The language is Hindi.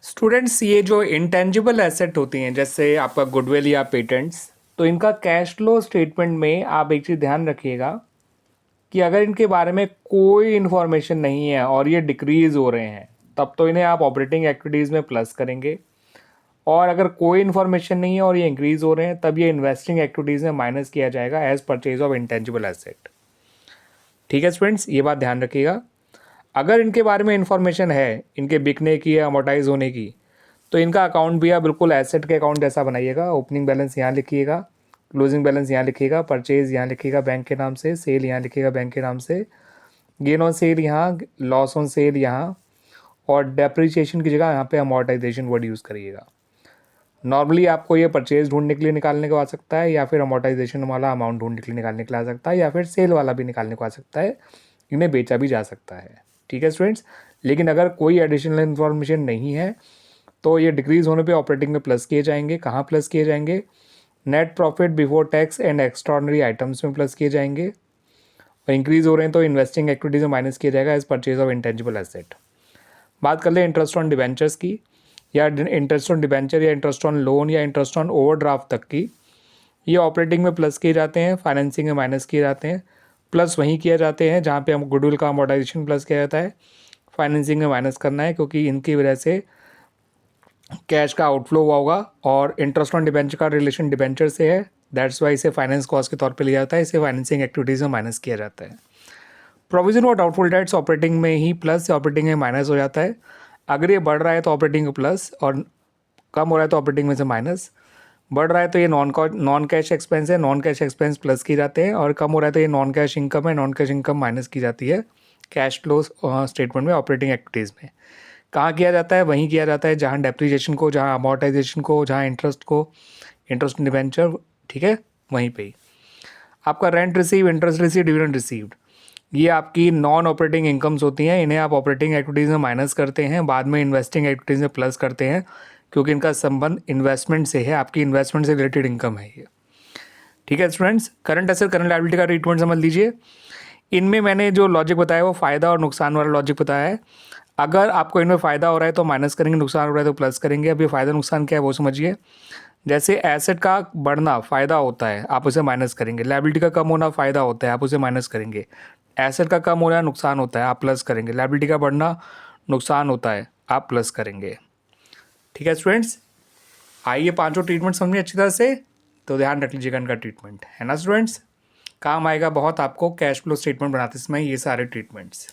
स्टूडेंट्स, ये जो इंटेंजिबल एसेट होती हैं जैसे आपका गुडविल या पेटेंट्स, तो इनका कैश फ्लो स्टेटमेंट में आप एक चीज़ ध्यान रखिएगा कि अगर इनके बारे में कोई इन्फॉर्मेशन नहीं है और ये डिक्रीज़ हो रहे हैं तब तो इन्हें आप ऑपरेटिंग एक्टिविटीज़ में प्लस करेंगे, और अगर कोई इन्फॉर्मेशन नहीं है और ये इंक्रीज़ हो रहे हैं तब ये इन्वेस्टिंग एक्टिविटीज़ में माइनस किया जाएगा as purchase of intangible asset. ठीक है स्टूडेंट्स, ये बात ध्यान रखिएगा। अगर इनके बारे में इन्फॉर्मेशन है इनके बिकने की या अमोर्टाइज होने की, तो इनका अकाउंट भी आप बिल्कुल एसेट के अकाउंट जैसा बनाइएगा। ओपनिंग बैलेंस यहाँ लिखिएगा, क्लोजिंग बैलेंस यहाँ लिखिएगा, परचेज यहाँ लिखिएगा बैंक के नाम से, सेल यहाँ लिखिएगा बैंक के नाम से, गेन ऑन सेल यहाँ, लॉस ऑन सेल यहाँ, और डेप्रिसिएशन की जगह यहाँ पे अमोर्टाइजेशन वर्ड यूज़ करिएगा। नॉर्मली आपको ये परचेज ढूंढने के लिए निकालने को आ सकता है, या फिर अमोर्टाइजेशन वाला अमाउंट ढूंढने के लिए निकालने के लिए आ सकता है, या फिर सेल वाला भी निकालने को आ सकता है। इन्हें बेचा भी जा सकता है। ठीक है स्टूडेंट्स, लेकिन अगर कोई एडिशनल इन्फॉर्मेशन नहीं है तो ये डिक्रीज़ होने पे ऑपरेटिंग में प्लस किए जाएंगे। कहाँ प्लस किए जाएंगे? Net profit before tax and extraordinary items में प्लस किए जाएंगे, और इंक्रीज़ हो रहे हैं तो इन्वेस्टिंग एक्टिविटीज़ में माइनस किया जाएगा as purchase of intangible asset. बात कर ले इंटरेस्ट ऑन डिबेंचर्स की, या इंटरेस्ट ऑन डिबेंचर या इंटरेस्ट ऑन लोन या इंटरेस्ट ऑन ओवरड्राफ्ट तक की। ये ऑपरेटिंग में प्लस किए जाते हैं, फाइनेंसिंग में माइनस किए जाते हैं। प्लस वहीं किए जाते हैं जहाँ पे हम गुडविल का अमोर्टाइजेशन प्लस किया जाता है, फाइनेंसिंग में माइनस करना है क्योंकि इनकी वजह से कैश का आउटफ्लो हुआ होगा, और इंटरेस्ट ऑन डिबेंचर का रिलेशन डिबेंचर से है, दैट्स वाई इसे फाइनेंस कॉस्ट के तौर पे लिया जाता है, इसे फाइनेंसिंग एक्टिविटीज़ में माइनस किया जाता है। प्रोविजन और डाउटफुल डेट्स ऑपरेटिंग में ही प्लस या ऑपरेटिंग में माइनस हो जाता है। अगर ये बढ़ रहा है तो ऑपरेटिंग में प्लस, और कम हो रहा है तो ऑपरेटिंग में से माइनस। बढ़ रहा है तो ये नॉन कैश एक्सपेंस है, नॉन कैश एक्सपेंस प्लस की जाते हैं, और कम हो रहा है तो ये नॉन कैश इनकम है, नॉन कैश इनकम माइनस की जाती है कैश फ्लो स्टेटमेंट में ऑपरेटिंग एक्टिविटीज़ में। कहाँ किया जाता है? वहीं किया जाता है जहाँ डेप्रिसिएशन को, जहाँ अमोर्टाइजेशन को, जहाँ इंटरेस्ट को, इंटरेस्ट डिबेंचर, ठीक है, वहीं पे ही। आपका rent receive, interest receive, dividend received, ये आपकी नॉन ऑपरेटिंग इनकम्स होती हैं। इन्हें आप ऑपरेटिंग एक्टिविटीज़ में माइनस करते हैं, बाद में इन्वेस्टिंग एक्टिविटीज़ में प्लस करते हैं, क्योंकि इनका संबंध इन्वेस्टमेंट से है, आपकी इन्वेस्टमेंट से रिलेटेड इनकम है ये। ठीक है students, current asset current liability का ट्रीटमेंट समझ लीजिए। इनमें मैंने जो लॉजिक बताया वो फ़ायदा और नुकसान वाला लॉजिक बताया है। अगर आपको इनमें फ़ायदा हो रहा है तो माइनस करेंगे, नुकसान हो रहा है तो प्लस करेंगे। अब ये फ़ायदा नुकसान क्या है वो समझिए। जैसे एसेट का बढ़ना फ़ायदा होता है, आप उसे माइनस करेंगे। लायबिलिटी का कम होना फ़ायदा होता है, आप उसे माइनस करेंगे। एसेट का कम होना नुकसान होता है, आप प्लस करेंगे। लायबिलिटी का बढ़ना नुकसान होता है, आप प्लस करेंगे। ठीक है स्टूडेंट्स, आइए पांचों ट्रीटमेंट समझिए अच्छी तरह से, तो ध्यान रख लीजिएगा इनका ट्रीटमेंट, है ना स्टूडेंट्स। काम आएगा बहुत आपको कैश फ्लो स्टेटमेंट बनाते समय ये सारे ट्रीटमेंट्स।